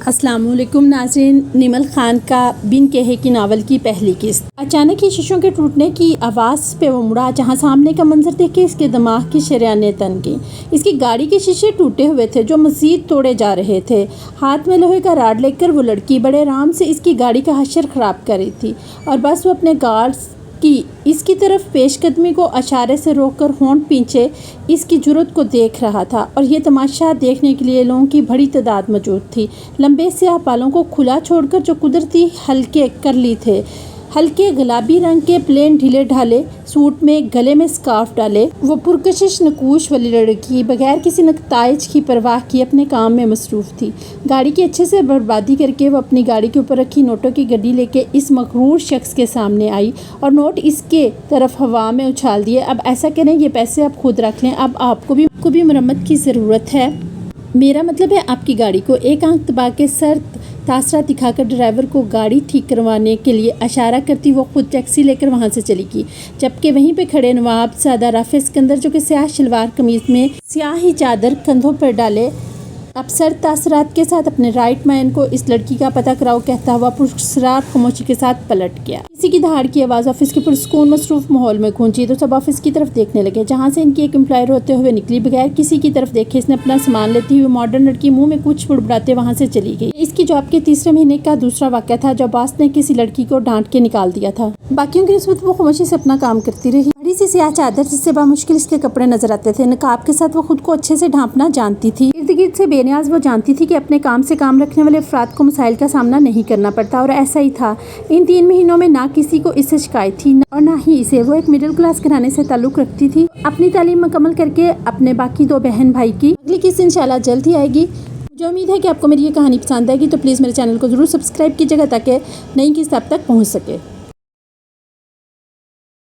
السلام علیکم ناظرین، نیمل خان کا بن کہے کی ناول کی پہلی قسط۔ اچانک ہی شیشوں کے ٹوٹنے کی آواز پہ وہ مڑا، جہاں سامنے کا منظر دیکھ کے اس کے دماغ کی شریانیں تن گئیں۔ اس کی گاڑی کے شیشے ٹوٹے ہوئے تھے جو مزید توڑے جا رہے تھے۔ ہاتھ میں لوہے کا راڈ لے کر وہ لڑکی بڑے آرام سے اس کی گاڑی کا حشر خراب کر رہی تھی، اور بس وہ اپنے گارڈز کی اس کی طرف پیش قدمی کو اشارے سے روک کر ہونٹ پیچھے اس کی جرأت کو دیکھ رہا تھا، اور یہ تماشا دیکھنے کے لیے لوگوں کی بڑی تعداد موجود تھی۔ لمبے سیاہ بالوں کو کھلا چھوڑ کر جو قدرتی ہلکے کرلی تھے، ہلکے گلابی رنگ کے پلین ڈھیلے ڈھالے سوٹ میں گلے میں سکارف ڈالے، وہ پرکشش نقوش والی لڑکی بغیر کسی نتائج کی پرواہ کی اپنے کام میں مصروف تھی۔ گاڑی کی اچھے سے بربادی کر کے وہ اپنی گاڑی کے اوپر رکھی نوٹوں کی گڈی لے کے اس مغرور شخص کے سامنے آئی اور نوٹ اس کے طرف ہوا میں اچھال دیے۔ اب ایسا کریں، یہ پیسے آپ خود رکھ لیں، اب آپ کو بھی مرمت کی ضرورت ہے۔ میرا مطلب ہے آپ کی گاڑی کو۔ ایک آنکھ دبا کے سر تاثرات دکھا کر ڈرائیور کو گاڑی ٹھیک کروانے کے لیے اشارہ کرتی وہ خود ٹیکسی لے کر وہاں سے چلی گئی، جبکہ وہیں پہ کھڑے نواب زادہ رافع اسکندر، جو کہ سیاہ شلوار قمیض میں سیاہ ہی چادر کندھوں پر ڈالے، اب سر تاثرات کے ساتھ اپنے رائٹ مین کو اس لڑکی کا پتہ کراؤ کہتا ہوا پراسرار خاموشی کے ساتھ پلٹ گیا۔ کسی کی دھاڑ کی آواز آفس کے پرسکون مصروف ماحول میں گونجی تو سب آفس کی طرف دیکھنے لگے، جہاں سے ان کی ایک امپلائر ہوتے ہوئے نکلی۔ بغیر کسی کی طرف دیکھے اس نے اپنا سامان لیتی ہوئی ماڈرن لڑکی منہ میں کچھ بڑبڑاتے وہاں سے چلی گئی۔ اس کی جاب کے تیسرے مہینے کا دوسرا واقعہ تھا جب باس نے کسی لڑکی کو ڈانٹ کے نکال دیا تھا۔ باقیوں کی نسبت وہ خاموشی سے اپنا کام کرتی رہی۔ بڑی سی سیاہ چادر جس سے بامشکل اس کے کپڑے نظر آتے تھے، نقاب کے ساتھ وہ خود کو اچھے سے ڈھانپنا جانتی تھی۔ ارد گرد سے بے نیاز وہ جانتی تھی کہ اپنے کام سے کام رکھنے والے افراد کو مسائل کا سامنا نہیں کرنا پڑتا، اور ایسا ہی تھا۔ ان 3 مہینوں میں نہ کسی کو اس سے شکایت تھی اور نہ ہی اسے۔ وہ ایک مڈل کلاس گھرانے سے تعلق رکھتی تھی۔ اپنی تعلیم مکمل کر کے اپنے باقی 2 بہن بھائی کی اگلی قسط انشاءاللہ جلد ہی آئے گی۔ مجھے امید ہے کہ آپ کو میری یہ کہانی پسند آئے گی، تو پلیز میرے چینل کو ضرور سبسکرائب کیجیے گا تاکہ نئی قسط آپ تک پہنچ سکے۔